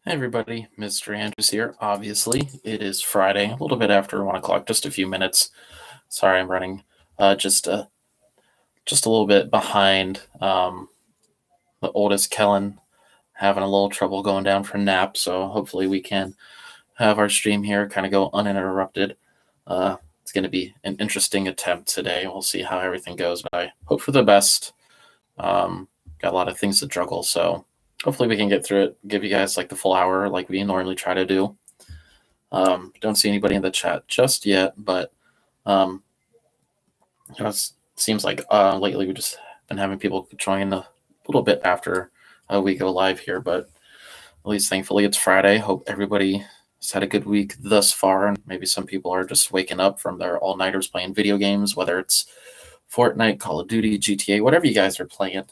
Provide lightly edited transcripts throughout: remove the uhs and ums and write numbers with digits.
Hey everybody, Mr. Andrews here. Obviously, it is Friday, a little bit after 1 o'clock, just a few minutes. Sorry, I'm running just a little bit behind. The oldest Kellen having a little trouble going down for a nap, so hopefully we can have our stream here kind of go uninterrupted. It's going to be an interesting attempt today. We'll see how everything goes, but I hope for the best. Got a lot of things to juggle, so hopefully we can get through it. Give you guys like the full hour, like we normally try to do. Don't see anybody in the chat just yet, but um, it seems like lately we've just been having people join a little bit after we go live here. But at least thankfully it's Friday. Hope everybody has had a good week thus far, and maybe some people are just waking up from their all-nighters playing video games, whether it's Fortnite, Call of Duty, GTA, whatever you guys are playing.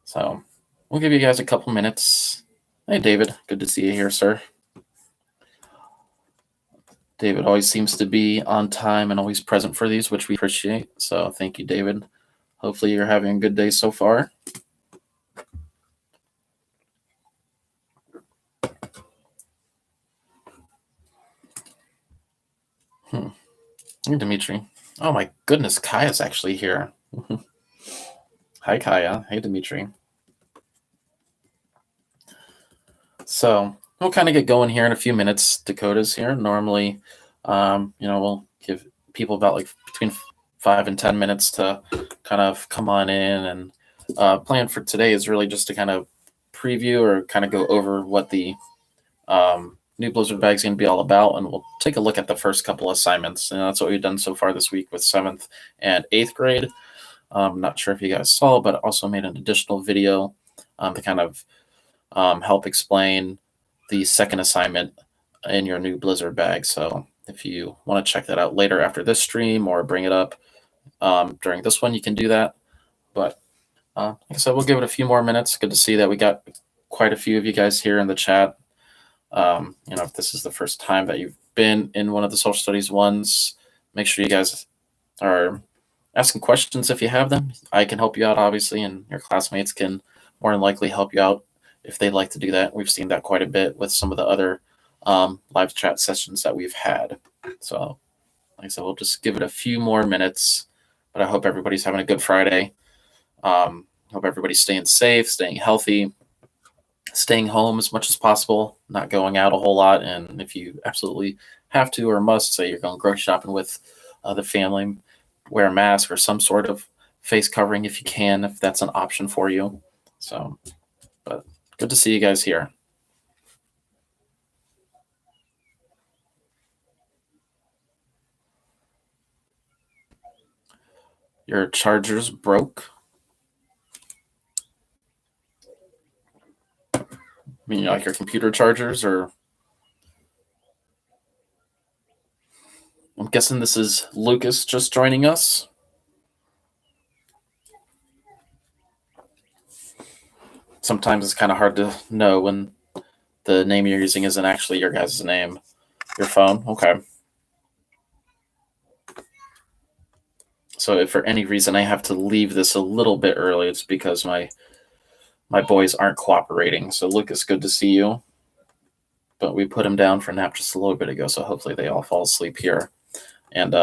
So we'll give you guys a couple minutes. Hey, David. Good to see you here, sir. David always seems to be on time and always present for these, which we appreciate. So thank you, David. Hopefully you're having a good day so far. Hey, Dimitri. Oh my goodness, Kaya's actually here. Hi, Kaya. Hey, Dimitri. So we'll kind of get going here in a few minutes. Dakota's here. Normally, we'll give people about like between 5 and 10 minutes to kind of come on in. And plan for today is really just to kind of preview or kind of go over what the new Blizzard bag is going to be all about. And we'll take a look at the first couple assignments. And that's what we've done so far this week with 7th and 8th grade. I'm not sure if you guys saw, but I also made an additional video to kind of help explain the second assignment in your new Blizzard bag. So if you want to check that out later after this stream or bring it up during this one, you can do that. But like I said, we'll give it a few more minutes. Good to see that we got quite a few of you guys here in the chat. If this is the first time that you've been in one of the social studies ones, make sure you guys are asking questions if you have them. I can help you out, obviously, and your classmates can more than likely help you out if they'd like to do that. We've seen that quite a bit with some of the other live chat sessions that we've had. So, like I said, we'll just give it a few more minutes, but I hope everybody's having a good Friday. Hope everybody's staying safe, staying healthy, staying home as much as possible, not going out a whole lot. And if you absolutely have to or must, say you're going grocery shopping with the family, wear a mask or some sort of face covering if you can, if that's an option for you. So, but good to see you guys here. Your charger's broke. I mean, like your computer chargers, or I'm guessing this is Lucas just joining us. Sometimes it's kind of hard to know when the name you're using isn't actually your guys' name. Your phone? Okay. So if for any reason I have to leave this a little bit early, it's because my boys aren't cooperating. So Lucas, good to see you. But we put him down for a nap just a little bit ago, so hopefully they all fall asleep here. And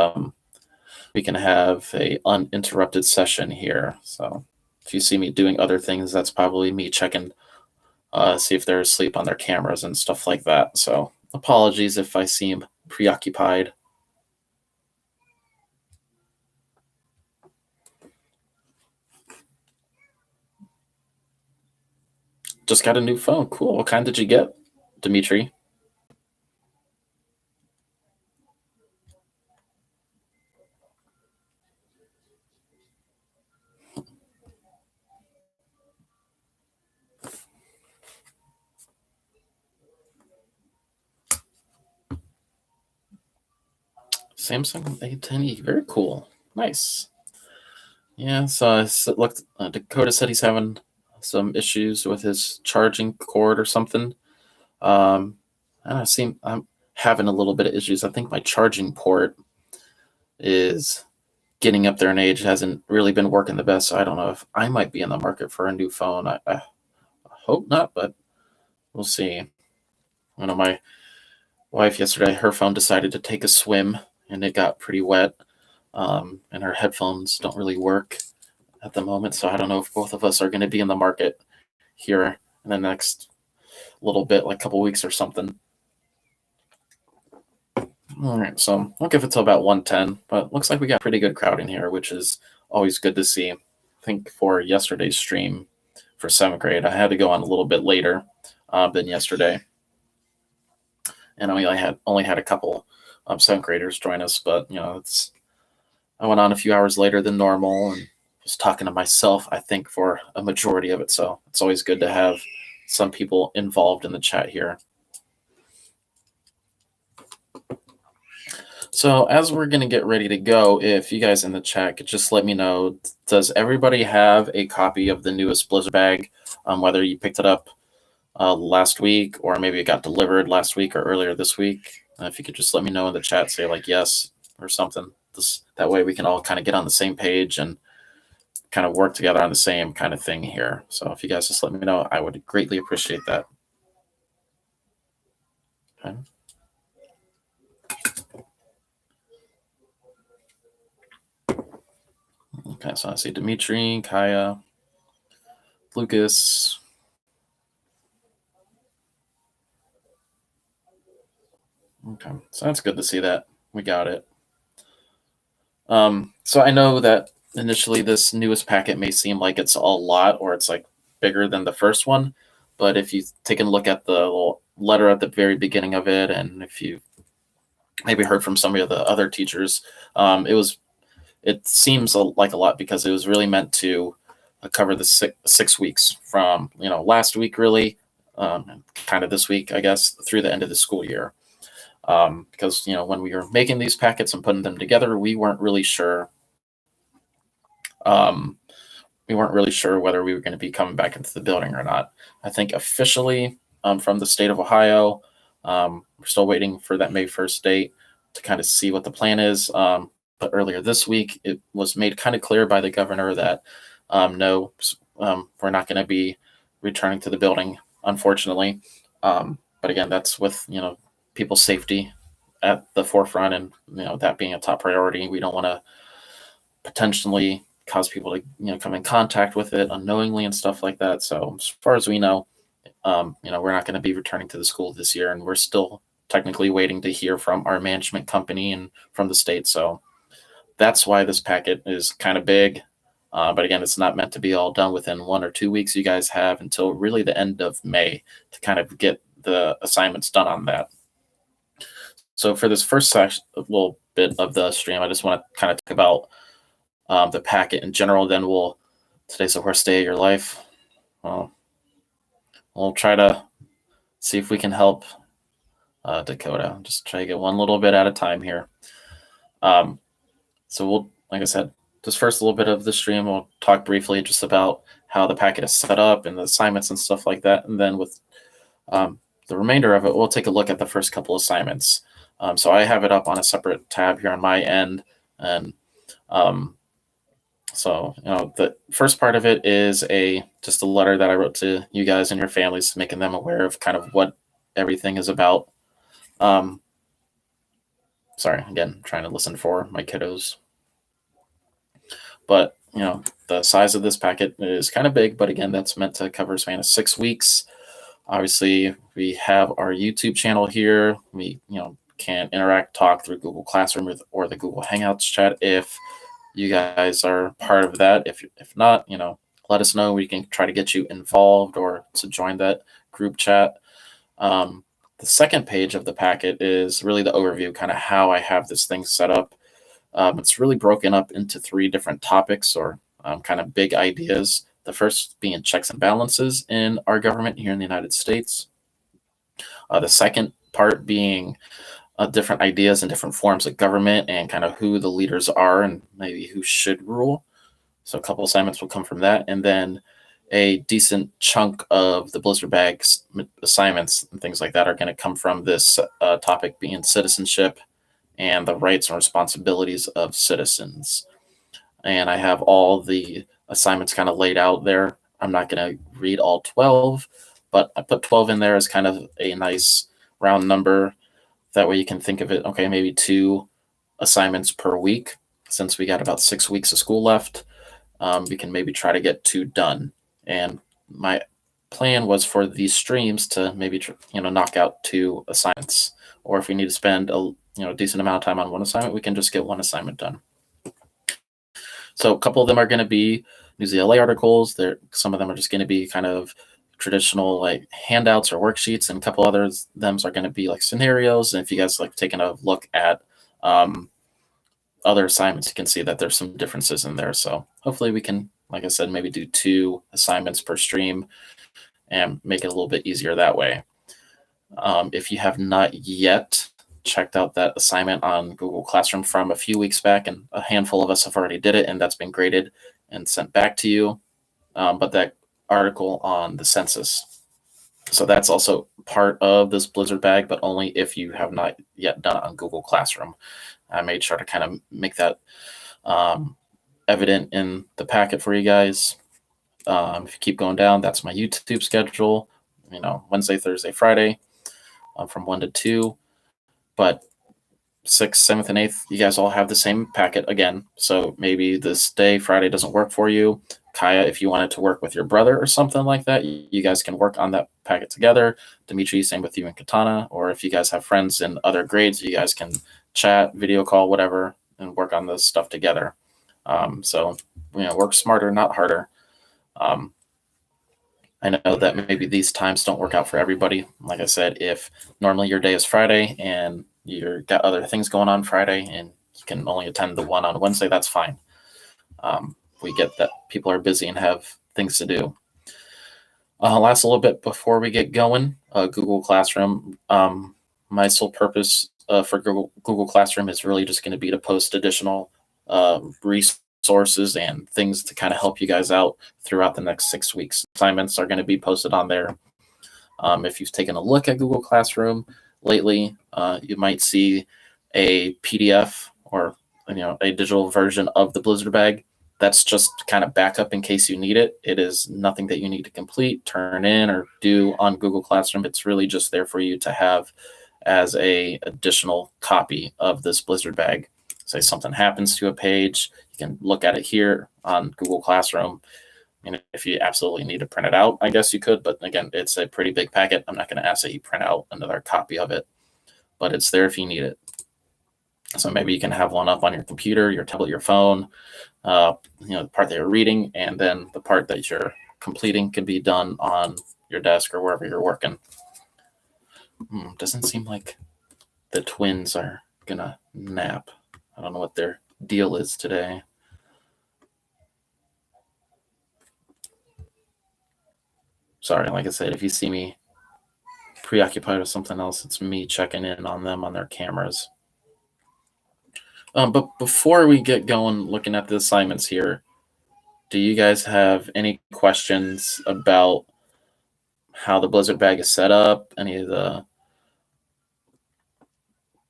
we can have a uninterrupted session here. So if you see me doing other things, that's probably me checking, see if they're asleep on their cameras and stuff like that. So apologies if I seem preoccupied. Just got a new phone. Cool. What kind did you get, Dimitri? Samsung A10e. Very cool. Nice. Yeah, so I looked. Dakota said he's having some issues with his charging cord or something. I'm having a little bit of issues. I think my charging port is getting up there in age, hasn't really been working the best. So I don't know if I might be in the market for a new phone. I hope not, but we'll see. I know my wife yesterday, her phone decided to take a swim and it got pretty wet. And her headphones don't really work at the moment. So I don't know if both of us are going to be in the market here in the next little bit, like a couple weeks or something. All right, so we'll give it to about 110, but looks like we got pretty good crowd in here, which is always good to see. I think for yesterday's stream for 7th grade, I had to go on a little bit later than yesterday, and I only had a couple 7th graders join us, but I went on a few hours later than normal and was talking to myself, I think, for a majority of it. So it's always good to have some people involved in the chat here. So as we're going to get ready to go, if you guys in the chat could just let me know, does everybody have a copy of the newest Blizzard bag, whether you picked it up last week or maybe it got delivered last week or earlier this week? If you could just let me know in the chat, say like yes or something. That way we can all kind of get on the same page and kind of work together on the same kind of thing here. So if you guys just let me know, I would greatly appreciate that. Okay. Okay, so I see Dimitri, Kaya, Lucas. Okay, so that's good to see that we got it. So I know that initially this newest packet may seem like it's a lot or it's like bigger than the first one, but if you take a look at the little letter at the very beginning of it, and if you maybe heard from some of the other teachers, it seems like a lot because it was really meant to cover the 6 weeks from last week really, kind of this week I guess through the end of the school year. Because when we were making these packets and putting them together, we weren't really sure. We weren't really sure whether we were going to be coming back into the building or not. I think officially from the state of Ohio, we're still waiting for that May 1st date to kind of see what the plan is. But earlier this week, it was made kind of clear by the governor that no, we're not going to be returning to the building, unfortunately. But again, that's with people's safety at the forefront, and that being a top priority. We don't want to potentially cause people to come in contact with it unknowingly and stuff like that. So as far as we know, we're not going to be returning to the school this year, and we're still technically waiting to hear from our management company and from the state. So that's why this packet is kind of big. But again, it's not meant to be all done within 1 or 2 weeks. You guys have until really the end of May to kind of get the assignments done on that. So for this first little bit of the stream, I just want to kind of talk about the packet in general. Then today's the worst day of your life. Well, we'll try to see if we can help Dakota. Just try to get one little bit at a time here. So we'll, like I said, this first little bit of the stream, we'll talk briefly just about how the packet is set up and the assignments and stuff like that. And then with the remainder of it, we'll take a look at the first couple assignments. So I have it up on a separate tab here on my end. And so, the first part of it is just a letter that I wrote to you guys and your families, making them aware of kind of what everything is about. Sorry, again, trying to listen for my kiddos. But, the size of this packet is kind of big, but again, that's meant to cover a span of 6 weeks. Obviously, we have our YouTube channel here. We, can interact, talk through Google Classroom or the Google Hangouts chat if you guys are part of that. If not, let us know. We can try to get you involved or to join that group chat. The second page of the packet is really the overview, kind of how I have this thing set up. It's really broken up into 3 different topics or kind of big ideas. The first being checks and balances in our government here in the United States. The second part being different ideas and different forms of government and kind of who the leaders are and maybe who should rule. So a couple assignments will come from that. And then a decent chunk of the Blizzard Bags assignments and things like that are going to come from this topic being citizenship and the rights and responsibilities of citizens. And I have all the assignments kind of laid out there. I'm not going to read all 12, but I put 12 in there as kind of a nice round number. That way you can think of it, okay, maybe 2 assignments per week. Since we got about 6 weeks of school left, we can maybe try to get 2 done. And my plan was for these streams to maybe knock out 2 assignments, or if we need to spend a decent amount of time on one assignment, we can just get one assignment done. So a couple of them are going to be News ELA articles. Some of them are just going to be kind of traditional like handouts or worksheets, and a couple others them are going to be like scenarios. And if you guys like taking a look at other assignments, you can see that there's some differences in there. So hopefully we can, like I said, maybe do 2 assignments per stream and make it a little bit easier that way. If you have not yet checked out that assignment on Google Classroom from a few weeks back, and a handful of us have already did it, and that's been graded and sent back to you. But that article on the census. So that's also part of this Blizzard bag, but only if you have not yet done it on Google Classroom. I made sure to kind of make that evident in the packet for you guys. If you keep going down, that's my YouTube schedule, Wednesday, Thursday, Friday from 1 to 2. But 6th, 7th, and 8th, you guys all have the same packet again. So maybe this day, Friday, doesn't work for you. Kaya, if you wanted to work with your brother or something like that, you guys can work on that packet together. Dimitri, same with you and Katana. Or if you guys have friends in other grades, you guys can chat, video call, whatever, and work on this stuff together. So work smarter, not harder. I know that maybe these times don't work out for everybody. Like I said, if normally your day is Friday and you've got other things going on Friday and you can only attend the one on Wednesday, that's fine. We get that people are busy and have things to do. Last a little bit before we get going, Google Classroom. My sole purpose for Google Classroom is really just going to be to post additional resources and things to kind of help you guys out throughout the next 6 weeks. Assignments are going to be posted on there. If you've taken a look at Google Classroom lately, you might see a PDF or a digital version of the Blizzard bag. That's just kind of backup in case you need it. It is nothing that you need to complete, turn in, or do on Google Classroom. It's really just there for you to have as a additional copy of this Blizzard bag. Say something happens to a page, you can look at it here on Google Classroom. And if you absolutely need to print it out, I guess you could. But again, it's a pretty big packet. I'm not going to ask that you print out another copy of it, but it's there if you need it. So maybe you can have one up on your computer, your tablet, your phone, the part that you're reading, and then the part that you're completing can be done on your desk or wherever you're working. Doesn't seem like the twins are going to nap. I don't know what their deal is today. Sorry, like I said, if you see me preoccupied with something else, it's me checking in on them on their cameras. But before we get going looking at the assignments here, do you guys have any questions about how the Blizzard bag is set up, any of the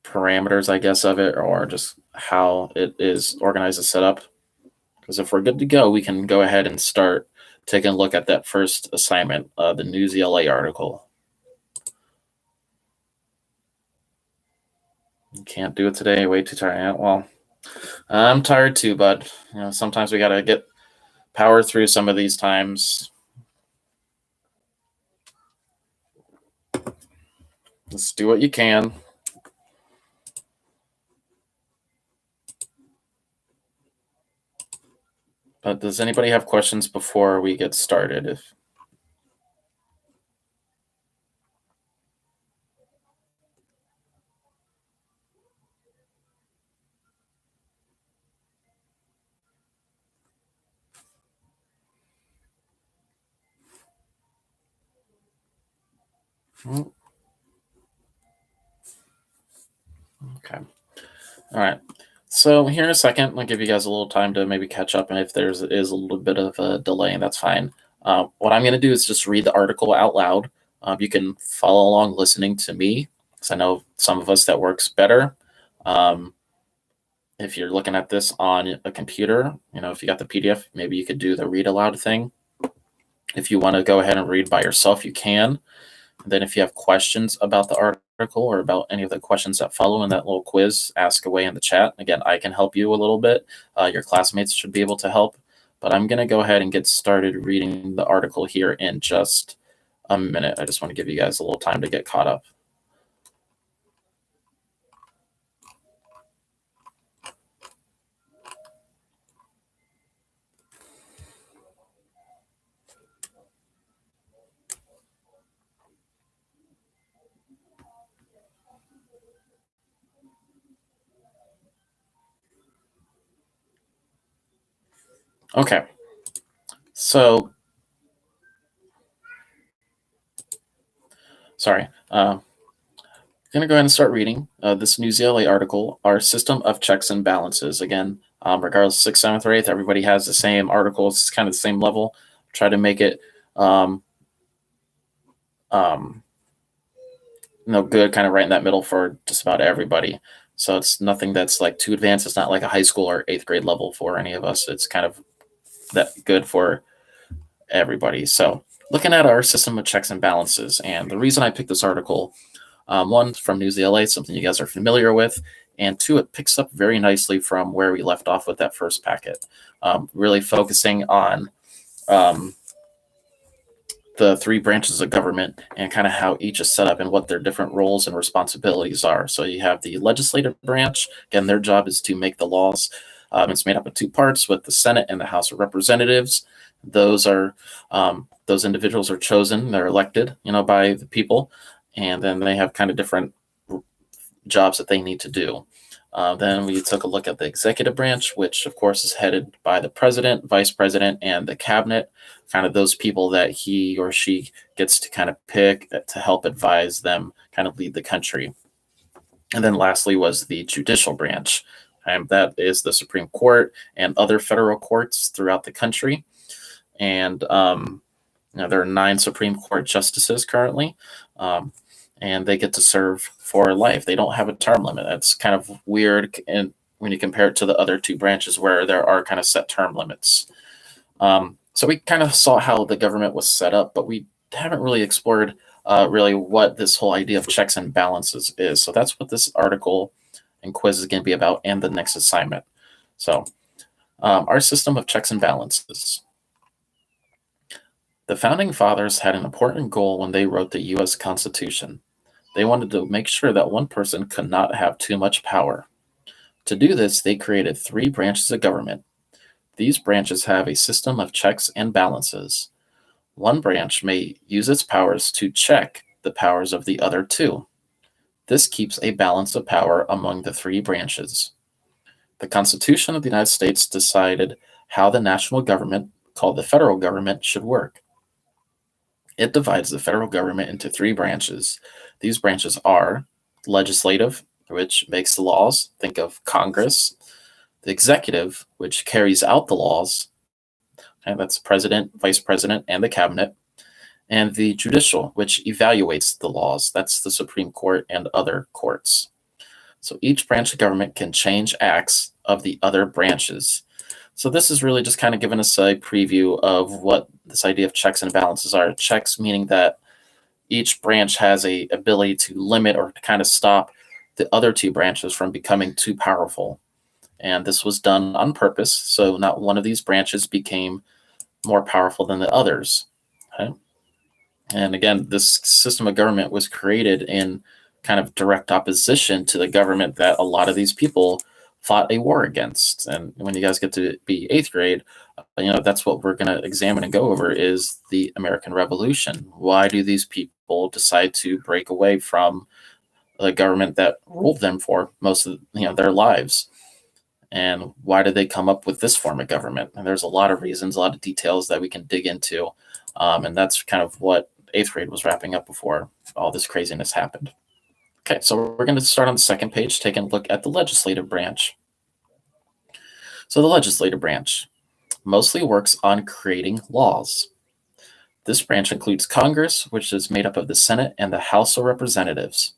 parameters, I guess, of it, or just how it is organized and set up? Because if we're good to go, we can go ahead and start taking a look at that first assignment, the News ELA article. You can't do it today, way too tired. Yeah, well, I'm tired too, bud. Sometimes we got to power through some of these times. Just do what you can. But does anybody have questions before we get started? Okay. All right. So here in a second, I'll give you guys a little time to maybe catch up, and if there is a little bit of a delay, that's fine. What I'm going to do is just read the article out loud. You can follow along listening to me, because I know some of us that works better. If you're looking at this on a computer, if you got the PDF, maybe you could do the read aloud thing. If you want to go ahead and read by yourself, you can. And then if you have questions about the article or about any of the questions that follow in that little quiz, ask away in the chat. Again, I can help you a little bit. Your classmates should be able to help. But I'm going to go ahead and get started reading the article here in just a minute. I just want to give you guys a little time to get caught up. Okay. So, sorry. I'm going to go ahead and start reading this New Zealand article, Our System of Checks and Balances. Again, regardless of 6th, 7th, or 8th, everybody has the same article. It's kind of the same level. Try to make it good, kind of right in that middle for just about everybody. So it's nothing that's like too advanced. It's not like a high school or 8th grade level for any of us. It's kind of that good for everybody. So looking at our system of checks and balances, and the reason I picked this article, one, from News LA, something you guys are familiar with, and two, it picks up very nicely from where we left off with that first packet, really focusing on the three branches of government and kind of how each is set up and what their different roles and responsibilities are. So you have the legislative branch. Again, their job is to make the laws. It's made up of two parts, with the Senate and the House of Representatives. Those individuals are chosen. They're elected, by the people, and then they have kind of different jobs that they need to do. Then we took a look at the executive branch, which of course is headed by the president, vice president, and the cabinet, kind of those people that he or she gets to kind of pick to help advise them, kind of lead the country. And then lastly was the judicial branch. And that is the Supreme Court and other federal courts throughout the country. And there are 9 Supreme Court justices currently. And they get to serve for life. They don't have a term limit. That's kind of weird, and when you compare it to the other 2 branches where there are kind of set term limits. So we kind of saw how the government was set up, but we haven't really explored really what this whole idea of checks and balances is. So that's what this article and quiz is going to be about, and the next assignment. So our system of checks and balances. The Founding Fathers had an important goal when they wrote the U.S. Constitution. They wanted to make sure that one person could not have too much power. To do this, they created 3 branches of government. These branches have a system of checks and balances. One branch may use its powers to check the powers of the other 2. This keeps a balance of power among the 3 branches. The Constitution of the United States decided how the national government, called the federal government, should work. It divides the federal government into 3 branches. These branches are legislative, which makes the laws. Think of Congress. The executive, which carries out the laws. And that's president, vice president, and the cabinet. And the judicial, which evaluates the laws. That's the Supreme Court and other courts. So each branch of government can change acts of the other branches. So this is really just kind of giving us a preview of what this idea of checks and balances are. Checks meaning that each branch has a ability to limit or to kind of stop the other 2 branches from becoming too powerful. And this was done on purpose, so not one of these branches became more powerful than the others. Okay? And again, this system of government was created in kind of direct opposition to the government that a lot of these people fought a war against. And when you guys get to be 8th grade, that's what we're going to examine and go over is the American Revolution. Why do these people decide to break away from the government that ruled them for most of their lives? And why did they come up with this form of government? And there's a lot of reasons, a lot of details that we can dig into. And that's kind of what 8th grade was wrapping up before all this craziness happened. Okay, so we're going to start on the second page, taking a look at the legislative branch. So the legislative branch mostly works on creating laws. This branch includes Congress, which is made up of the Senate and the House of Representatives.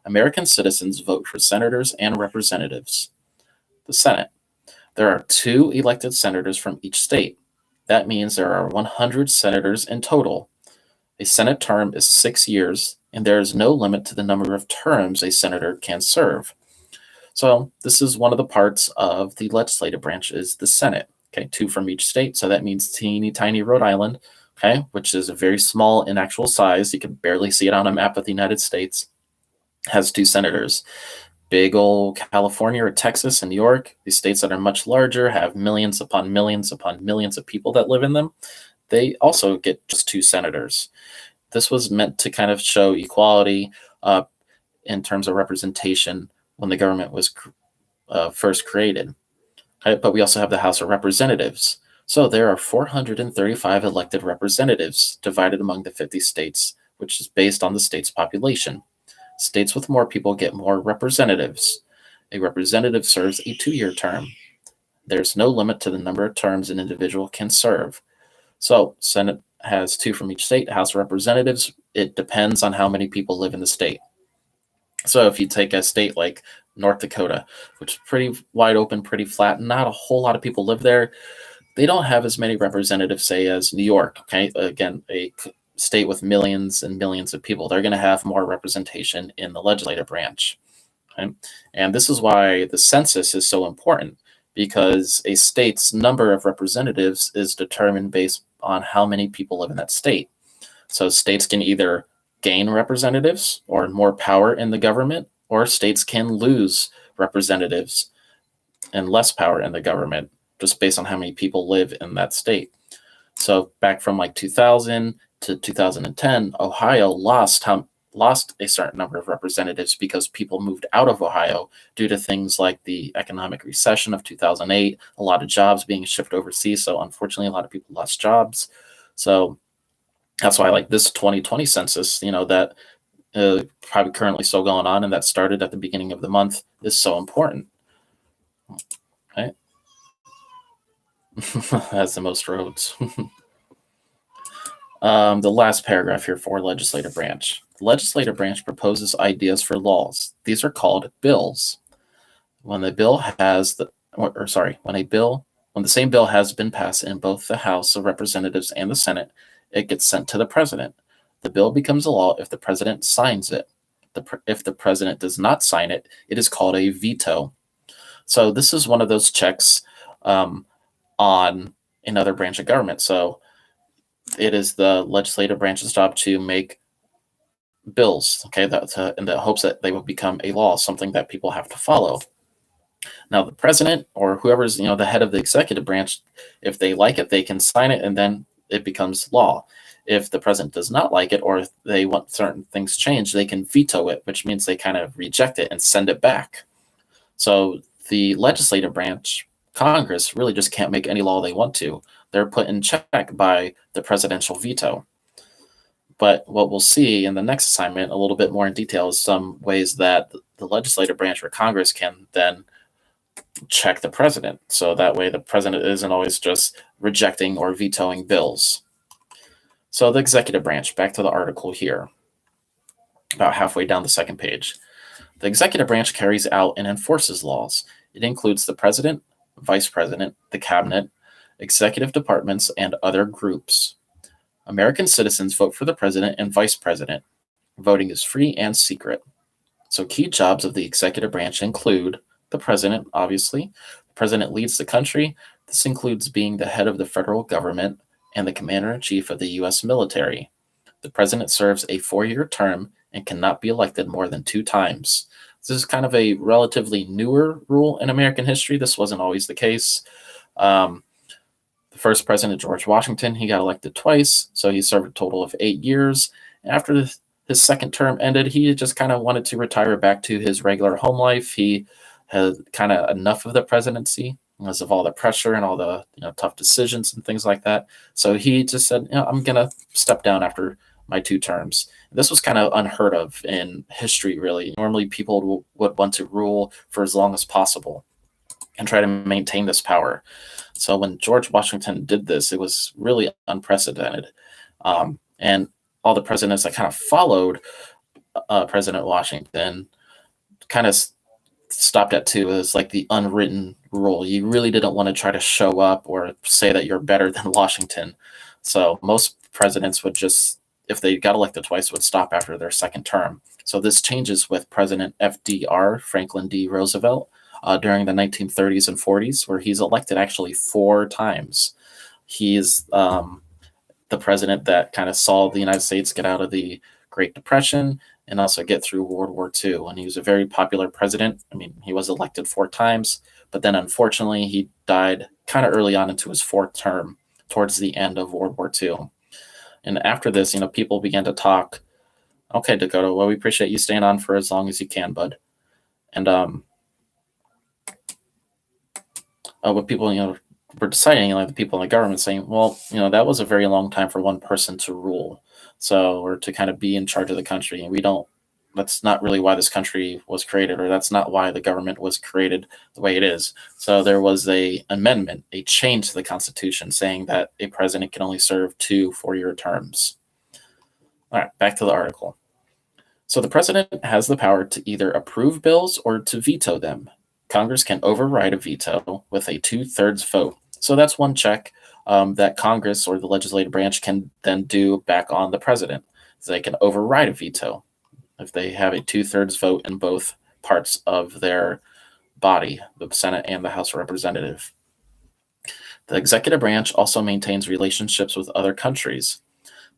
American citizens vote for senators and representatives. The Senate. There are 2 elected senators from each state. That means there are 100 senators in total. A Senate term is 6 years, and there is no limit to the number of terms a senator can serve. So this is one of the parts of the legislative branch is the Senate. Okay, two from each state. So that means teeny tiny Rhode Island, okay, which is very small in actual size. You can barely see it on a map of the United States, has two senators. Big old California or Texas and New York, these states that are much larger, have millions upon millions of people that live in them. They also get just two senators. This was meant to kind of show equality in terms of representation when the government was first created. Okay, but we also have the House of Representatives. So there are 435 elected representatives divided among the 50 states, which is based on the state's population. States with more people get more representatives. A representative serves a 2-year term. There's no limit to the number of terms an individual can serve. So, Senate has two from each state. House of Representatives, it depends on how many people live in the state. So, if you take a state like North Dakota, which is pretty wide open, pretty flat, not a whole lot of people live there, they don't have as many representatives, say, as New York. Okay, again, a state with millions and millions of people, they're going to have more representation in the legislative branch. Okay? And this is why the census is so important, because a state's number of representatives is determined based on how many people live in that state. So states can either gain representatives or more power in the government, or states can lose representatives and less power in the government just based on how many people live in that state. So back from like 2000 to 2010, Ohio lost a certain number of representatives because people moved out of Ohio due to things like the economic recession of 2008, a lot of jobs being shipped overseas. So unfortunately, a lot of people lost jobs. So that's why like this 2020 census, that probably currently still going on and that started at the beginning of the month is so important. Right? Has the most roads. The last paragraph here for legislative branch. The legislative branch proposes ideas for laws. These are called bills. When the same bill has been passed in both the House of Representatives and the Senate, it gets sent to the president. The bill becomes a law if the president signs it. If the president does not sign it, it is called a veto. So this is one of those checks on another branch of government. So it is the legislative branch's job to make bills, okay, in the hopes that they will become a law, something that people have to follow. Now, the president or whoever's the head of the executive branch, if they like it, they can sign it, and then it becomes law. If the president does not like it or if they want certain things changed, they can veto it, which means they kind of reject it and send it back. So the legislative branch, Congress, really just can't make any law they want to. They're put in check by the presidential veto. But what we'll see in the next assignment, a little bit more in detail, is some ways that the legislative branch or Congress can then check the president. So that way the president isn't always just rejecting or vetoing bills. So the executive branch, back to the article here, about halfway down the second page. The executive branch carries out and enforces laws. It includes the president, vice president, the cabinet, executive departments, and other groups. American citizens vote for the president and vice president. Voting is free and secret. So key jobs of the executive branch include the president, obviously. The president leads the country. This includes being the head of the federal government and the commander-in-chief of the U.S. military. The president serves a 4-year term and cannot be elected more than 2 times. This is kind of a relatively newer rule in American history. This wasn't always the case. The first president, George Washington, he got elected twice, so he served a total of 8 years. After his second term ended, he just kind of wanted to retire back to his regular home life. He had kind of enough of the presidency because of all the pressure and all the tough decisions and things like that. So he just said, I'm going to step down after my 2 terms. This was kind of unheard of in history, really. Normally, people would want to rule for as long as possible and try to maintain this power. So when George Washington did this, it was really unprecedented. And all the presidents that kind of followed President Washington kind of stopped at 2 as like the unwritten rule. You really didn't want to try to show up or say that you're better than Washington. So most presidents would just, if they got elected twice, would stop after their second term. So this changes with President FDR, Franklin D. Roosevelt, during the 1930s and 40s, where he's elected actually 4 times. He's the president that kind of saw the United States get out of the Great Depression and also get through World War II. And he was a very popular president. I mean, he was elected 4 times, but then unfortunately he died kind of early on into his fourth term towards the end of World War II. And after this, people began to talk, okay, Dakota, well, we appreciate you staying on for as long as you can, bud. And what people, were deciding, like the people in the government saying, well, that was a very long time for one person to rule. So, or to kind of be in charge of the country. And that's not really why this country was created, or that's not why the government was created the way it is. So there was a amendment, a change to the Constitution saying that a president can only serve 2 4-year terms. All right, back to the article. So the president has the power to either approve bills or to veto them. Congress can override a veto with a 2/3 vote. So that's one check that Congress or the legislative branch can then do back on the president. So they can override a veto if they have a 2/3 vote in both parts of their body, the Senate and the House of Representatives. The executive branch also maintains relationships with other countries.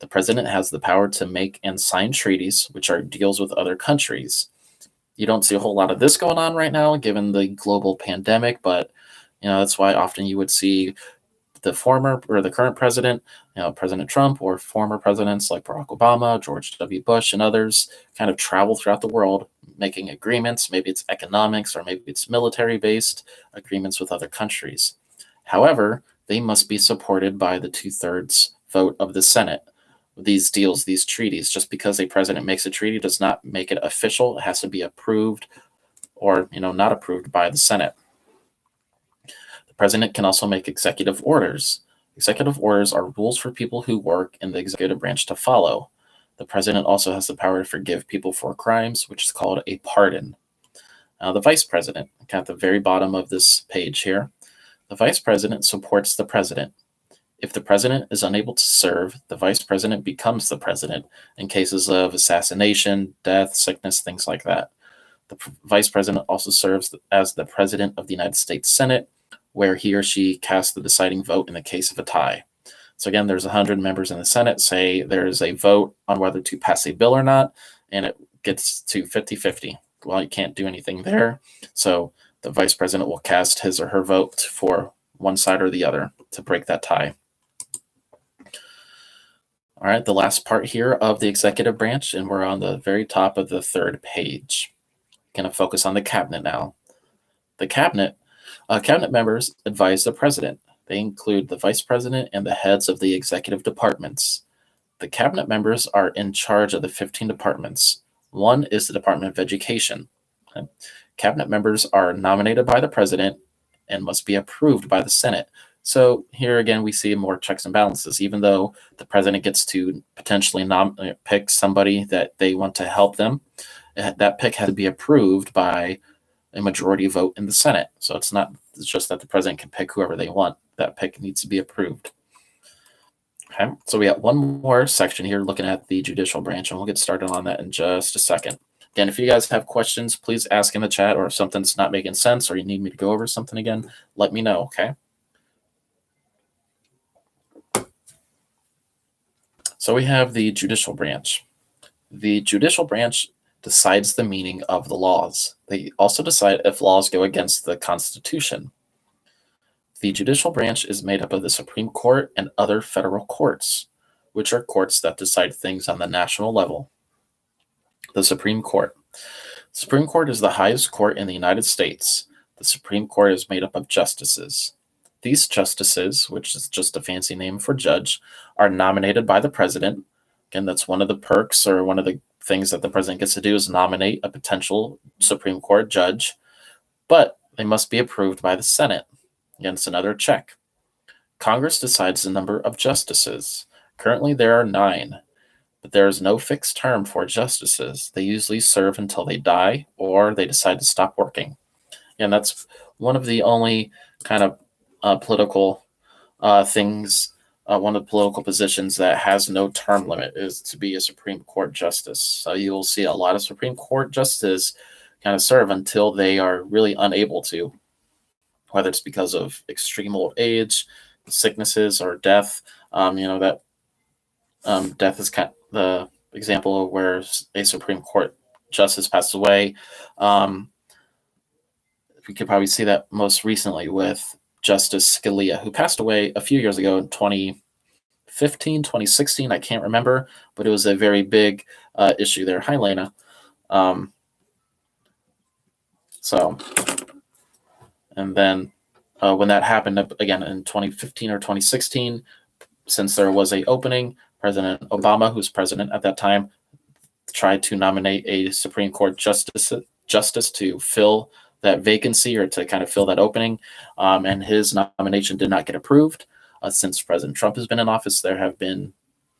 The president has the power to make and sign treaties, which are deals with other countries. You don't see a whole lot of this going on right now, given the global pandemic, but that's why often you would see the former or the current president, President Trump, or former presidents like Barack Obama, George W. Bush, and others kind of travel throughout the world making agreements. Maybe it's economics or maybe it's military-based agreements with other countries. However, they must be supported by the 2/3 vote of the Senate. These deals, these treaties, just because a president makes a treaty does not make it official. It has to be approved or, not approved by the Senate. The president can also make executive orders. Executive orders are rules for people who work in the executive branch to follow. The president also has the power to forgive people for crimes, which is called a pardon. Now, the vice president, at the very bottom of this page here, the vice president supports the president. If the president is unable to serve, the vice president becomes the president in cases of assassination, death, sickness, things like that. The vice president also serves as the president of the United States Senate, where he or she casts the deciding vote in the case of a tie. So again, there's 100 members in the Senate. Say there's a vote on whether to pass a bill or not, and it gets to 50-50. Well, you can't do anything there. So the vice president will cast his or her vote for one side or the other to break that tie. All right, the last part here of the executive branch, and we're on the very top of the 3rd page. Going to focus on the cabinet now. The cabinet members advise the president. They include the vice president and the heads of the executive departments. The cabinet members are in charge of the 15 departments. One is the Department of Education. Okay. Cabinet members are nominated by the president and must be approved by the Senate. So here again, we see more checks and balances. Even though the president gets to potentially pick somebody that they want to help them, that pick has to be approved by a majority vote in the Senate. So it's just that the president can pick whoever they want. That pick needs to be approved. Okay, so we got one more section here looking at the judicial branch, and we'll get started on that in just a second. Again, if you guys have questions, please ask in the chat, or if something's not making sense or you need me to go over something again, let me know, okay? So we have the judicial branch. The judicial branch decides the meaning of the laws. They also decide if laws go against the Constitution. The judicial branch is made up of the Supreme Court and other federal courts, which are courts that decide things on the national level. The Supreme Court. The Supreme Court is the highest court in the United States. The Supreme Court is made up of justices. These justices, which is just a fancy name for judge, are nominated by the president. Again, that's one of the perks, or one of the things that the president gets to do, is nominate a potential Supreme Court judge, but they must be approved by the Senate. Again, it's another check. Congress decides the number of justices. Currently, there are 9, but there is no fixed term for justices. They usually serve until they die or they decide to stop working. And that's one of the only kind of political things, one of the political positions that has no term limit is to be a Supreme Court justice. So you'll see a lot of Supreme Court justices kind of serve until they are really unable to, whether it's because of extreme old age, sicknesses, or death. That death is kind of the example of where a Supreme Court justice passed away. We could probably see that most recently with Justice Scalia, who passed away a few years ago in 2015, 2016. I can't remember, but it was a very big issue there. Hi, Lena. So, and then when that happened again in 2015 or 2016, since there was a opening, President Obama, who was president at that time, tried to nominate a Supreme Court justice to fill that vacancy or to kind of fill that opening, and his nomination did not get approved. Since President Trump has been in office,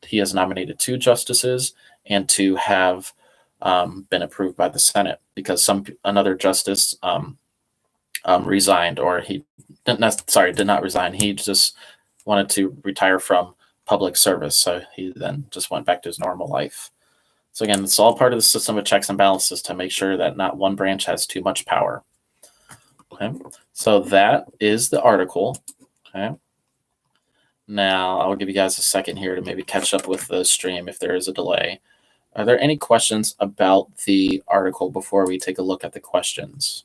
he has nominated 2 justices, and 2 have been approved by the Senate because another justice resigned, or he did not resign. He just wanted to retire from public service, so he then just went back to his normal life. So again, it's all part of the system of checks and balances to make sure that not one branch has too much power. Okay, so that is the article. Okay, now I'll give you guys a second here to maybe catch up with the stream if there is a delay. Are there any questions about the article before we take a look at the questions?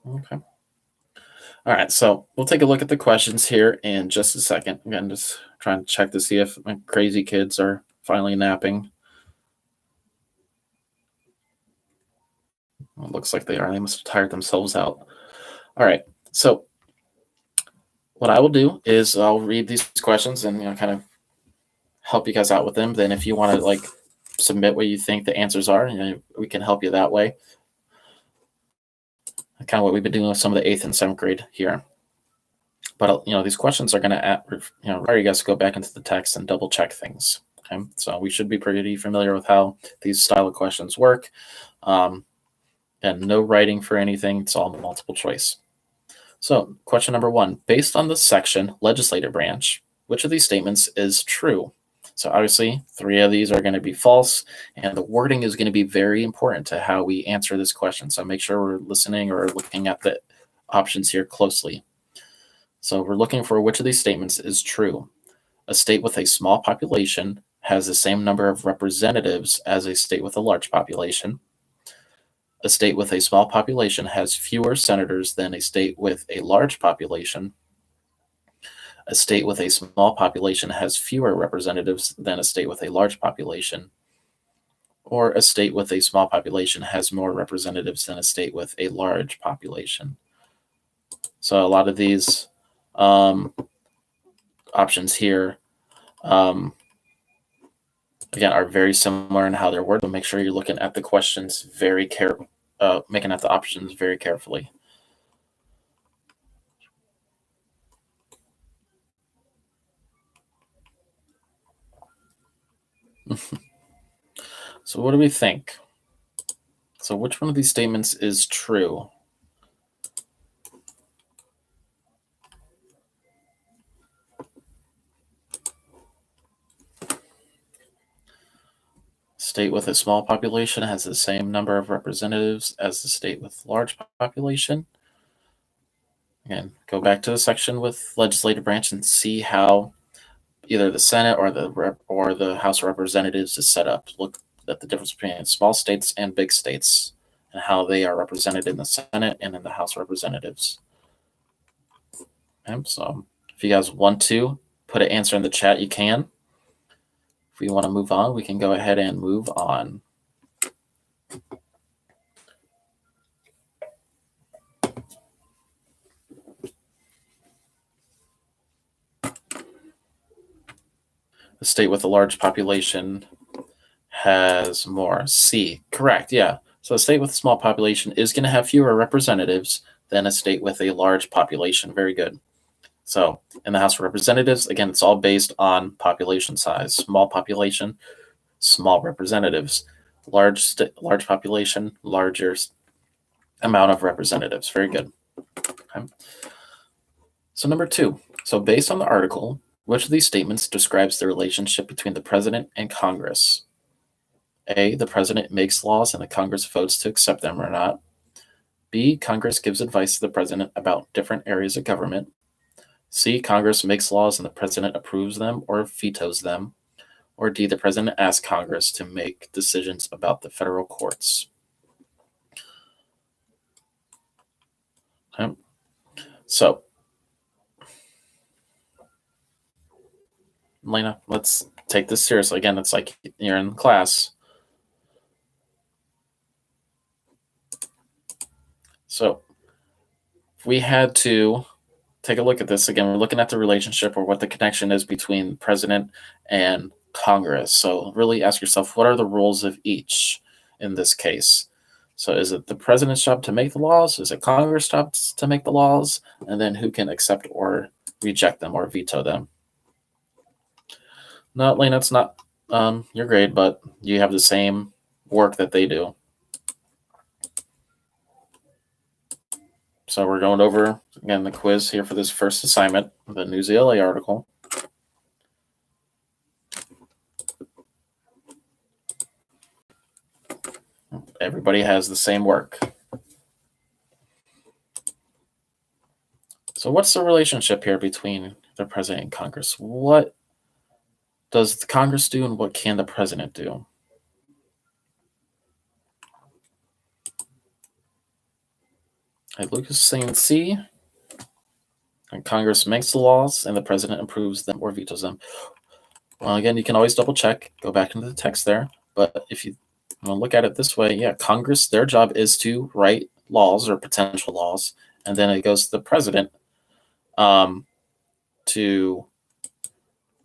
Okay. All right, so we'll take a look at the questions here in just a second. Again, just trying to check to see if my crazy kids are finally napping. Well, it looks like they are. They must have tired themselves out. All right, so what I will do is I'll read these questions and kind of help you guys out with them. Then if you want to submit what you think the answers are, we can help you that way. Kind of what we've been doing with some of the 8th and 7th grade here. But these questions are going to require you guys to go back into the text and double check things. Okay, so we should be pretty familiar with how these style of questions work. And no writing for anything. It's all multiple choice. So question number 1, based on the section legislative branch, which of these statements is true? So obviously 3 of these are going to be false, and the wording is going to be very important to how we answer this question. So make sure we're listening or looking at the options here closely. So we're looking for which of these statements is true. A state with a small population has the same number of representatives as a state with a large population. A state with a small population has fewer senators than a state with a large population. A state with a small population has fewer representatives than a state with a large population. Or a state with a small population has more representatives than a state with a large population. So a lot of these options here, again, are very similar in how they're worded, but make sure you're looking at the questions very carefully, making at the options very carefully. So what do we think? So which one of these statements is true? State with a small population has the same number of representatives as the state with large population. Again, go back to the section with legislative branch and see how either the Senate or the House of Representatives is set up. Look at the difference between small states and big states and how they are represented in the Senate and in the House of Representatives. Okay, so if you guys want to put an answer in the chat, you can. If we want to move on, we can go ahead and move on. A state with a large population has more. C, correct, yeah. So a state with a small population is going to have fewer representatives than a state with a large population. Very good. So in the House of Representatives, again, it's all based on population size. Small population, small representatives. Large population, larger amount of representatives. Very good. Okay. So number 2. So based on the article, which of these statements describes the relationship between the president and Congress? A, the president makes laws and the Congress votes to accept them or not. B, Congress gives advice to the president about different areas of government. C, Congress makes laws and the president approves them or vetoes them. Or D, the president asks Congress to make decisions about the federal courts. Okay. So, Lena, let's take this seriously. Again, it's like you're in class. So, if we had to take a look at this again, we're looking at the relationship or what the connection is between president and Congress. So, really ask yourself, what are the roles of each in this case? So, is it the president's job to make the laws? Is it Congress' job to make the laws? And then who can accept or reject them or veto them? No, Lena, it's not your grade, but you have the same work that they do. So we're going over, again, the quiz here for this first assignment, the News ELA article. Everybody has the same work. So what's the relationship here between the president and Congress? What does the Congress do and what can the president do? Lucas is saying C. And Congress makes the laws and the president approves them or vetoes them. Well, again, you can always double check, go back into the text there. But if you want to look at it this way, yeah, Congress, their job is to write laws or potential laws. And then it goes to the president and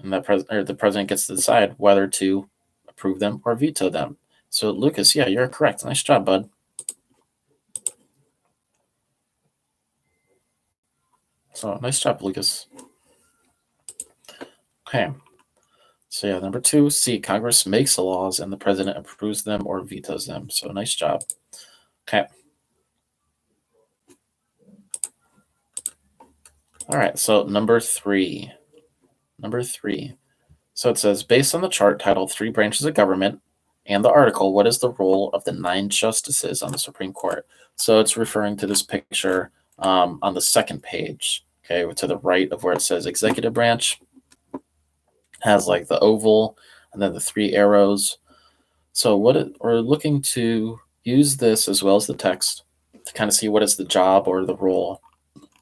the president gets to decide whether to approve them or veto them. So, Lucas, yeah, you're correct. Nice job, bud. So, nice job, Lucas. Okay. So, yeah, number 2, C, Congress makes the laws and the president approves them or vetoes them. So, nice job. Okay. All right, so number 3. So it says, based on the chart titled 3 Branches of Government and the article, what is the role of the 9 justices on the Supreme Court? So it's referring to this picture on the second page, okay, to the right of where it says Executive Branch. Has like the oval and then the 3 arrows. So we're looking to use this as well as the text to kind of see what is the job or the role,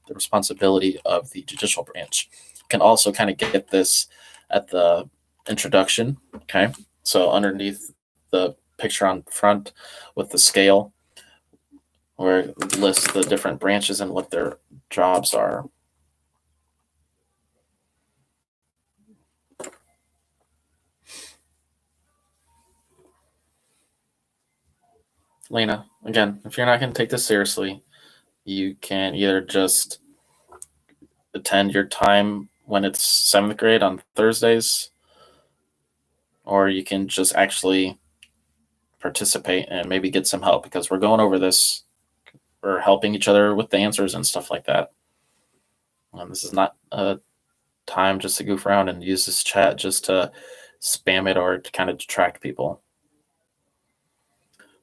the responsibility of the judicial branch. You can also kind of get this at the introduction, okay? So underneath the picture on front with the scale, where it lists the different branches and what their jobs are. Lena, again, if you're not going to take this seriously, you can either just attend your time when it's 7th grade on Thursdays, or you can just actually participate and maybe get some help because we're going over this. We're helping each other with the answers and stuff like that. And this is not a time just to goof around and use this chat just to spam it or to kind of detract people.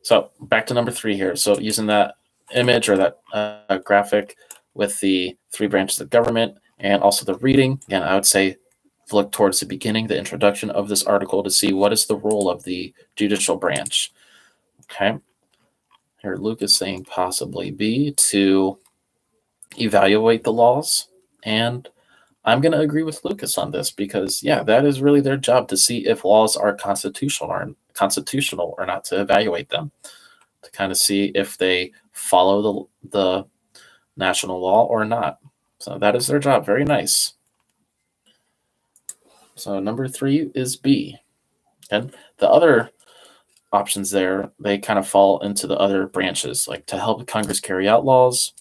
So back to number 3 here. So using that image or that graphic with the 3 branches of government and also the reading, again, I would say look towards the beginning, the introduction of this article to see what is the role of the judicial branch. Okay. Here, Luke is saying possibly B, to evaluate the laws. And I'm going to agree with Lucas on this because, yeah, that is really their job to see if laws are constitutional or not, to evaluate them, to kind of see if they follow the national law or not. So that is their job. Very nice. So number 3 is B. And the other options there, they kind of fall into the other branches, like to help Congress carry out laws.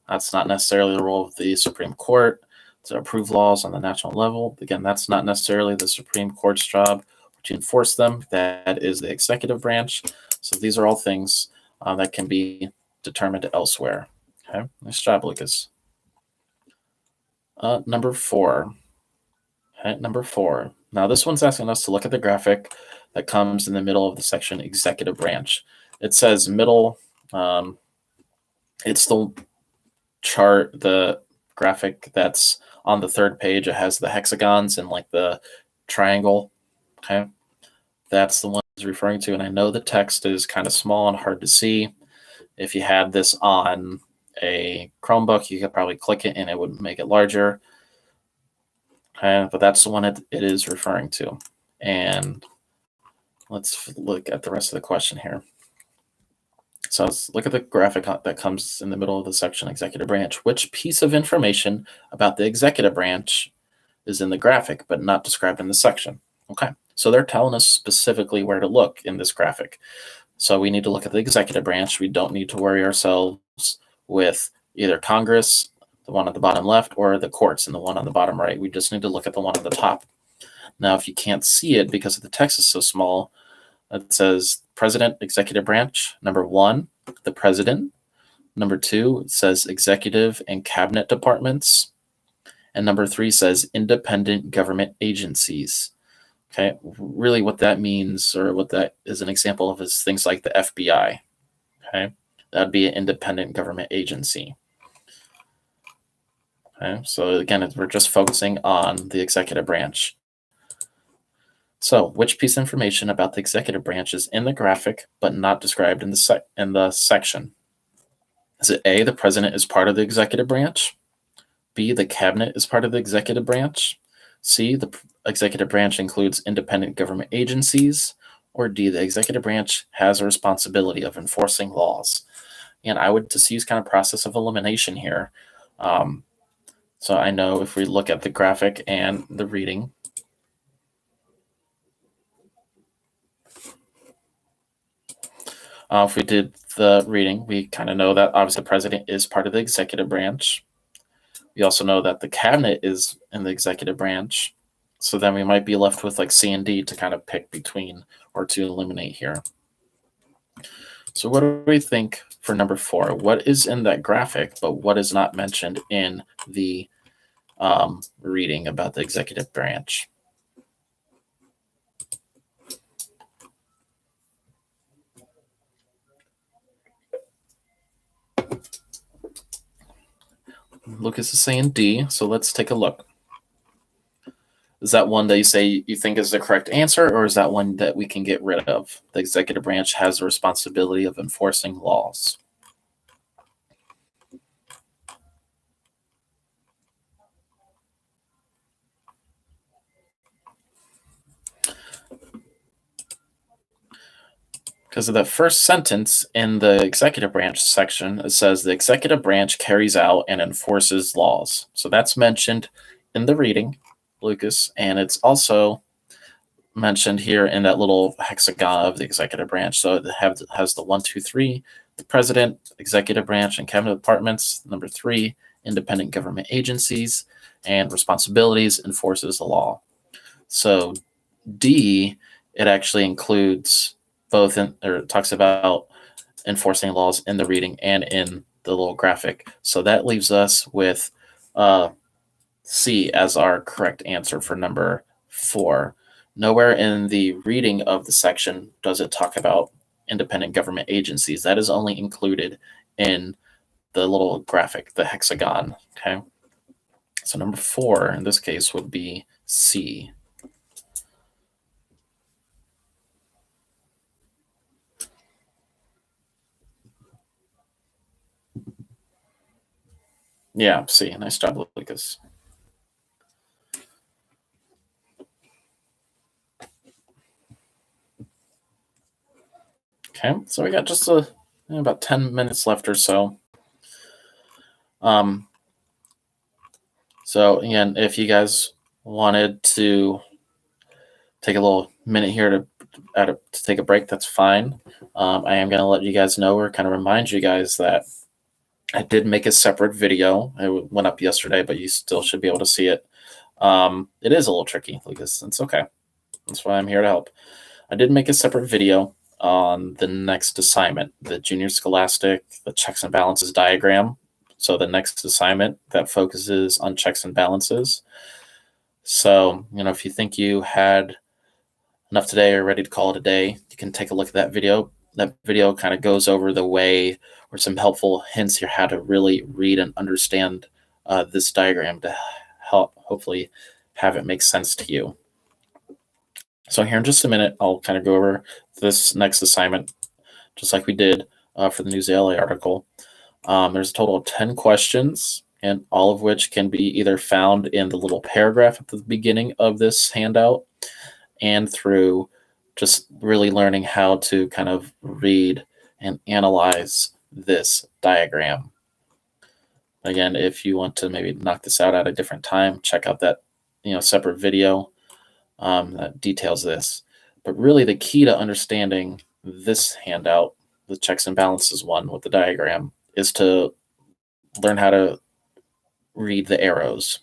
That's not necessarily the role of the Supreme Court to approve laws on the national level. Again, that's not necessarily the Supreme Court's job to enforce them. That is the executive branch. So these are all things that can be determined elsewhere. Okay, nice job, Lucas. Number 4. Okay, number 4. Now this one's asking us to look at the graphic that comes in the middle of the section executive branch. It says middle. It's the chart, the graphic that's on the third page. It has the hexagons and like the triangle. Okay, that's the one it's referring to. And I know the text is kind of small and hard to see. If you had this on a Chromebook, you could probably click it and it would make it larger. Okay, but that's the one it is referring to. And let's look at the rest of the question here. So let's look at the graphic that comes in the middle of the section executive branch. Which piece of information about the executive branch is in the graphic but not described in the section? Okay, so they're telling us specifically where to look in this graphic. So we need to look at the executive branch. We don't need to worry ourselves with either Congress, the one at the bottom left, or the courts and the one on the bottom right. We just need to look at the one at the top. Now, if you can't see it because the text is so small, it says President, Executive Branch. Number 1, the President. Number 2, it says Executive and Cabinet Departments. And number 3 says Independent Government Agencies. Okay, really what that means, or what that is an example of, is things like the FBI. Okay, that'd be an independent government agency. Okay, so again, we're just focusing on the executive branch. So, which piece of information about the executive branch is in the graphic but not described in the section? Is it A, the president is part of the executive branch? B, the cabinet is part of the executive branch? C, the executive branch includes independent government agencies? Or D, the executive branch has a responsibility of enforcing laws? And I would just use kind of process of elimination here. So I know if we look at the graphic and the reading, if we did the reading, we kind of know that obviously the president is part of the executive branch. We also know that the cabinet is in the executive branch. So then we might be left with like C and D to kind of pick between or to eliminate here. So what do we think for number 4? What is in that graphic, but what is not mentioned in the reading about the executive branch? Lucas is saying D, so let's take a look. Is that one that you say you think is the correct answer, or is that one that we can get rid of? The executive branch has the responsibility of enforcing laws. Because of the first sentence in the executive branch section, it says the executive branch carries out and enforces laws. So that's mentioned in the reading, Lucas, and it's also mentioned here in that little hexagon of the executive branch. So it has the 1, 2, 3, the president, executive branch, and cabinet departments. Number 3, independent government agencies, and responsibilities, enforces the law. So D, it actually includes both or talks about enforcing laws in the reading and in the little graphic. So that leaves us with C as our correct answer for number 4. Nowhere in the reading of the section does it talk about independent government agencies. That is only included in the little graphic, the hexagon. Okay. So number 4 in this case would be C. Yeah, C. Nice job, Lucas. Okay, so we got just about 10 minutes left or so. So again, if you guys wanted to take a little minute here to to take a break, that's fine. I am going to let you guys know or kind of remind you guys that I did make a separate video. It went up yesterday, but you still should be able to see it. It is a little tricky, Lucas. It's okay. That's why I'm here to help. I did make a separate video on the next assignment, the Junior Scholastic, the checks and balances diagram. So the next assignment that focuses on checks and balances. So, if you think you had enough today or ready to call it a day, you can take a look at that video. That video kind of goes over the way or some helpful hints here how to really read and understand this diagram to help hopefully have it make sense to you. So here in just a minute, I'll kind of go over this next assignment, just like we did for the News LA article. There's a total of 10 questions, and all of which can be either found in the little paragraph at the beginning of this handout and through just really learning how to kind of read and analyze this diagram. Again, if you want to maybe knock this out at a different time, check out that separate video that details this. But really the key to understanding this handout, the checks and balances one with the diagram, is to learn how to read the arrows.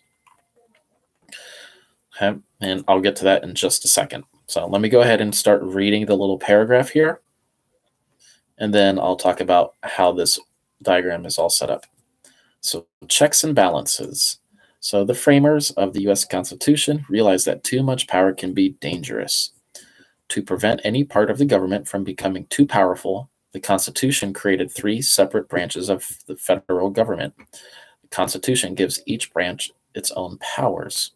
Okay, and I'll get to that in just a second. So let me go ahead and start reading the little paragraph here, and then I'll talk about how this diagram is all set up. So checks and balances. So the framers of the U.S. Constitution realized that too much power can be dangerous. To prevent any part of the government from becoming too powerful, the Constitution created 3 separate branches of the federal government. The Constitution gives each branch its own powers.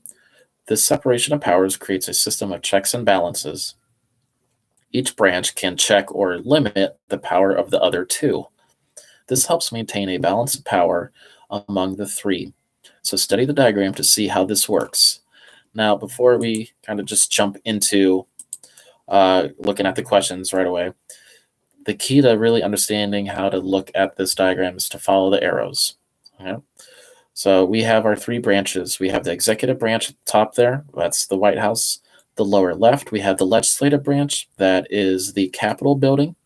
This separation of powers creates a system of checks and balances. Each branch can check or limit the power of the other 2. This helps maintain a balance of power among the 3. So study the diagram to see how this works. Now, before we kind of just jump into looking at the questions right away, the key to really understanding how to look at this diagram is to follow the arrows. Okay? So we have our 3 branches. We have the executive branch at the top there. That's the White House. The lower left, we have the legislative branch. That is the Capitol building.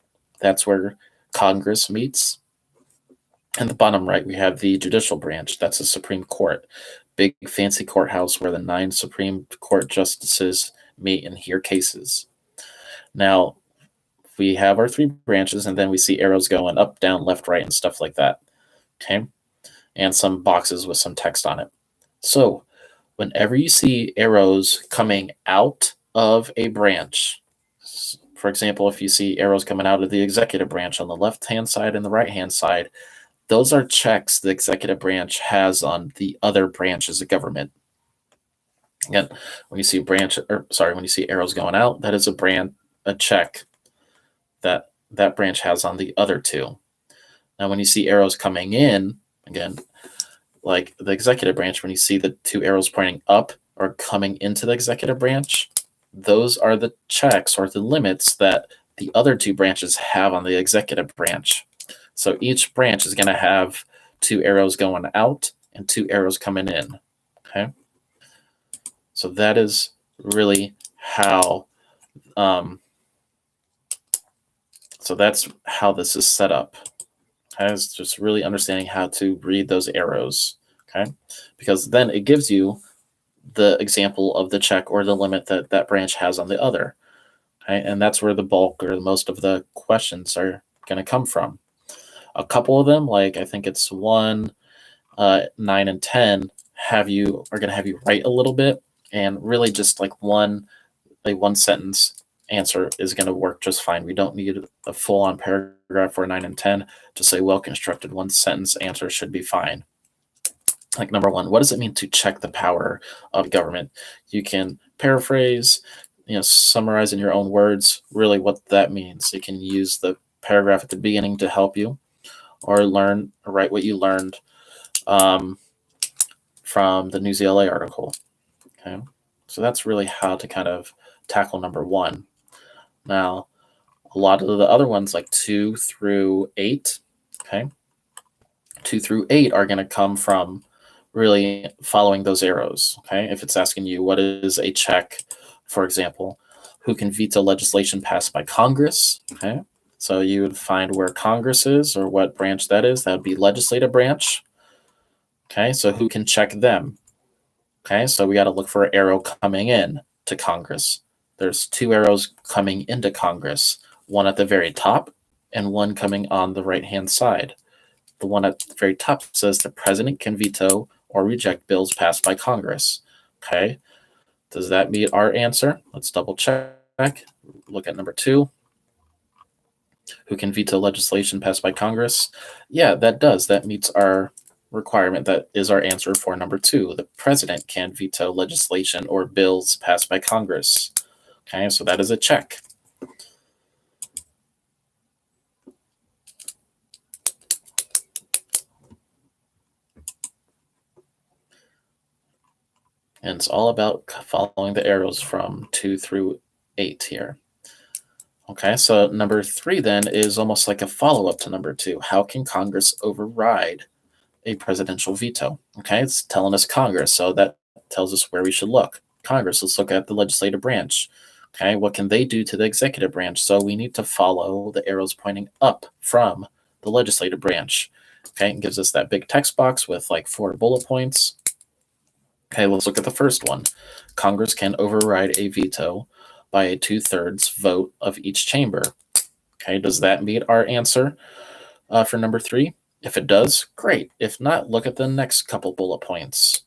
That's where Congress meets. And the bottom right, we have the judicial branch. That's the Supreme Court. Big fancy courthouse where the 9 Supreme Court justices meet and hear cases. Now, we have our 3 branches, and then we see arrows going up, down, left, right, and stuff like that. Okay? And some boxes with some text on it. So, whenever you see arrows coming out of a branch, for example, if you see arrows coming out of the executive branch on the left-hand side and the right-hand side, those are checks the executive branch has on the other branches of government. Again, when you see when you see arrows going out, that is a check that branch has on the other 2. Now, when you see arrows coming in, again, like the executive branch, when you see the 2 arrows pointing up or coming into the executive branch, those are the checks or the limits that the other 2 branches have on the executive branch. So each branch is going to have 2 arrows going out and 2 arrows coming in. Okay. So that is really how, so that's how this is set up. Okay? It's just really understanding how to read those arrows. Okay. Because then it gives you the example of the check or the limit that that branch has on the other. Okay. And that's where the bulk or most of the questions are going to come from. A couple of them, like I think it's 1, 9, and 10, are going to have you write a little bit, and really just like one sentence answer is going to work just fine. We don't need a full-on paragraph for 9 and 10 to say well-constructed. 1 sentence answer should be fine. Like number 1, what does it mean to check the power of government? You can paraphrase, summarize in your own words really what that means. You can use the paragraph at the beginning to help you, or write what you learned from the News LA article. Okay, so that's really how to kind of tackle number 1. Now, a lot of the other ones, like 2 through 8, okay, 2 through 8 are going to come from really following those arrows. Okay, if it's asking you what is a check, for example, who can veto legislation passed by Congress. Okay. So you would find where Congress is or what branch that is. That would be legislative branch. Okay. So who can check them? Okay. So we got to look for an arrow coming in to Congress. There's two arrows coming into Congress, one at the very top and one coming on the right-hand side. The one at the very top says the president can veto or reject bills passed by Congress. Okay. Does that meet our answer? Let's double check. Look at number 2. Who can veto legislation passed by Congress? Yeah, that does. That meets our requirement. That is our answer for number 2. The president can veto legislation or bills passed by Congress. Okay, so that is a check. And it's all about following the arrows from 2 through 8 here. Okay, so number 3 then is almost like a follow-up to number 2. How can Congress override a presidential veto? Okay, it's telling us Congress, so that tells us where we should look. Congress, let's look at the legislative branch. Okay, what can they do to the executive branch? So we need to follow the arrows pointing up from the legislative branch. Okay, it gives us that big text box with like 4 bullet points. Okay, let's look at the first one. Congress can override a veto by a 2/3 vote of each chamber. Okay, does that meet our answer for number 3? If it does, great. If not, look at the next couple bullet points.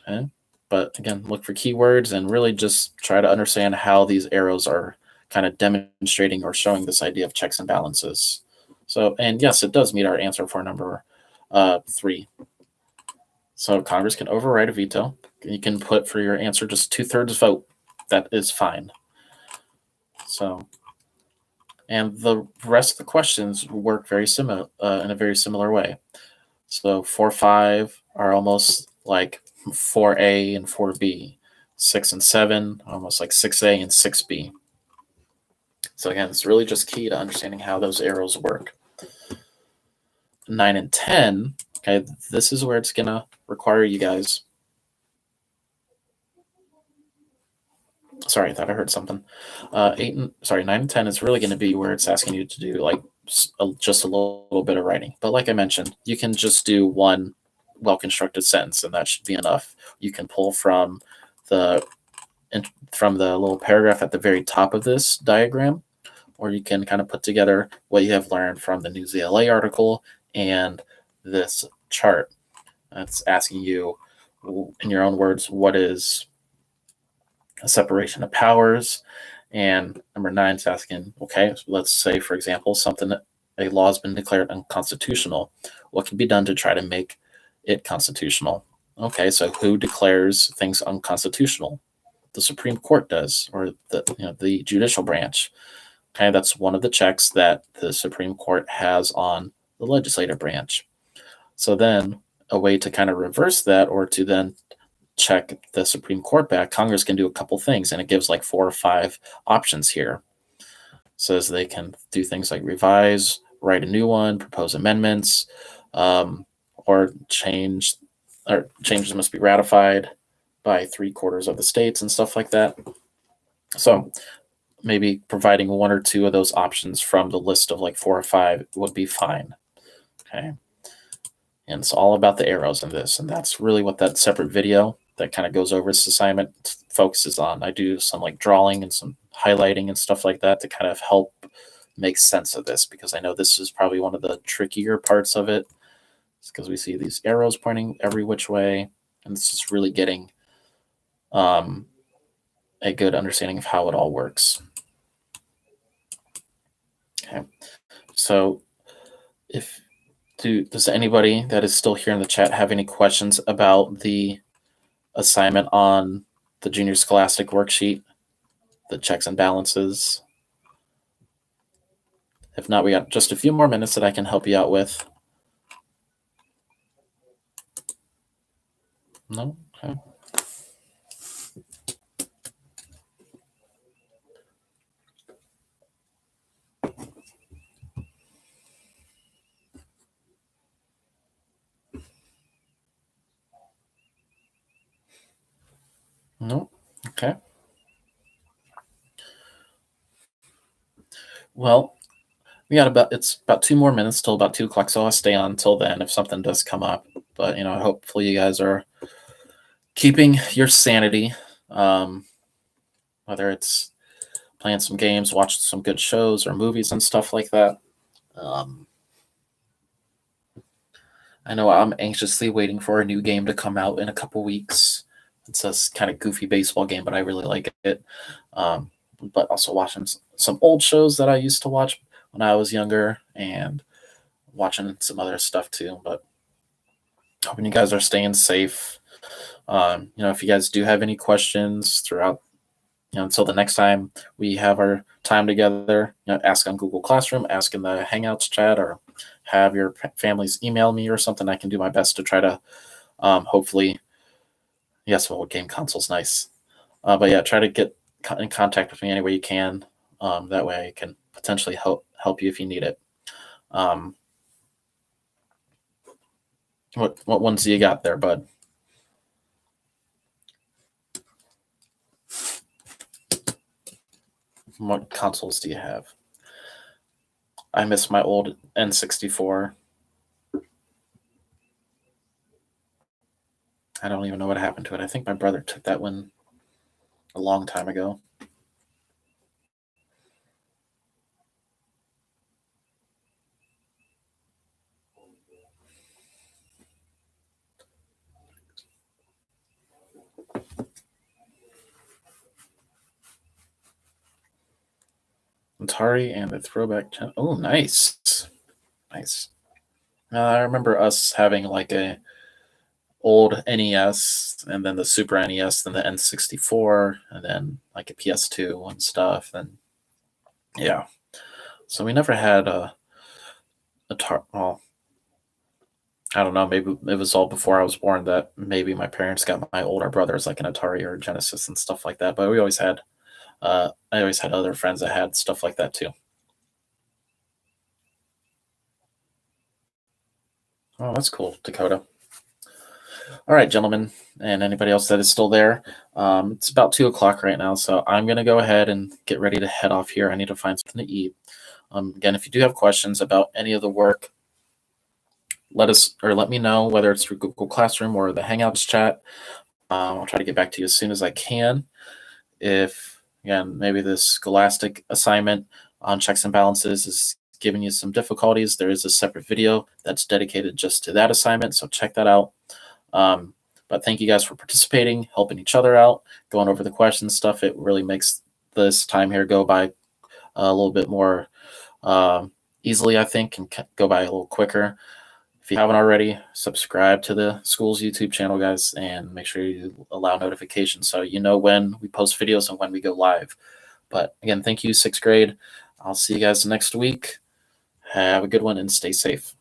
Okay, but again, look for keywords and really just try to understand how these arrows are kind of demonstrating or showing this idea of checks and balances. So, and yes, it does meet our answer for number 3. So Congress can override a veto. You can put for your answer just 2/3 vote. That is fine. So, and the rest of the questions work very similar in a very similar way. So 4, 5 are almost like 4A and 4B. 6 and 7 almost like 6A and 6B. So again, it's really just key to understanding how those arrows work. 9 and 10. Okay, this is where it's gonna require you guys. Sorry, I thought I heard something. 9 and 10 is really going to be where it's asking you to do like just a little bit of writing. But like I mentioned, you can just do one well-constructed sentence, and that should be enough. You can pull from the little paragraph at the very top of this diagram, or you can kind of put together what you have learned from the News ELA article and this chart. It's asking you, in your own words, what is a separation of powers. And number 9 is asking, okay, so let's say, for example, a law has been declared unconstitutional. What can be done to try to make it constitutional? Okay, so who declares things unconstitutional? The Supreme Court does, or the Judicial Branch. Okay, that's one of the checks that the Supreme Court has on the legislative branch. So then a way to kind of reverse that, or to then check the Supreme Court back, Congress can do a couple things, and it gives like 4 or 5 options here. It says they can do things like revise, write a new one, propose amendments, or changes must be ratified by 3/4 of the states and stuff like that. So maybe providing 1 or 2 of those options from the list of like 4 or 5 would be fine. Okay. And it's all about the arrows in this, and that's really what that separate video that kind of goes over this assignment focuses on. I do some like drawing and some highlighting and stuff like that to kind of help make sense of this, because I know this is probably one of the trickier parts of it. It's because we see these arrows pointing every which way, and it's just really getting a good understanding of how it all works. Okay, so does anybody that is still here in the chat have any questions about the assignment on the Junior Scholastic worksheet, the checks and balances? If not, we got just a few more minutes that I can help you out with. No? Okay. No? Okay. Well, it's about 2 more minutes till about 2 o'clock, so I'll stay on until then if something does come up. But hopefully you guys are keeping your sanity. Um, whether it's playing some games, watching some good shows or movies and stuff like that. Um, I know I'm anxiously waiting for a new game to come out in a couple weeks. It's a kind of goofy baseball game, but I really like it. Um, but also watching some old shows that I used to watch when I was younger and watching some other stuff too. But hoping you guys are staying safe. If you guys do have any questions throughout, until the next time we have our time together, ask on Google Classroom, ask in the Hangouts chat, or have your families email me or something. I can do my best to try to hopefully, yes, well, game console's nice. But yeah, try to get in contact with me any way you can. That way I can potentially help you if you need it. What ones do you got there, bud? What consoles do you have? I miss my old N64. I don't even know what happened to it. I think my brother took that one a long time ago. Atari and the throwback. Oh, nice. Nice. I remember us having like a old NES and then the Super NES, then the N64, and then like a PS2 and stuff. And yeah, so we never had a well, I don't know. Maybe it was all before I was born that maybe my parents got my older brothers like an Atari or a Genesis and stuff like that. But we always had, I always had other friends that had stuff like that too. Oh, that's cool, Dakota. All right, gentlemen, and anybody else that is still there. It's about 2 o'clock right now, so I'm gonna go ahead and get ready to head off here. I need to find something to eat. Again, if you do have questions about any of the work, let me know, whether it's through Google Classroom or the Hangouts chat. I'll try to get back to you as soon as I can. If again maybe this Scholastic assignment on checks and balances is giving you some difficulties, there is a separate video that's dedicated just to that assignment, so check that out. But thank you guys for participating, helping each other out, going over the questions stuff. It really makes this time here go by a little bit more easily, I think, and go by a little quicker. If you haven't already, subscribe to the school's YouTube channel, guys, and make sure you allow notifications so you know when we post videos and when we go live. But again, thank you, sixth grade. I'll see you guys next week. Have a good one and stay safe.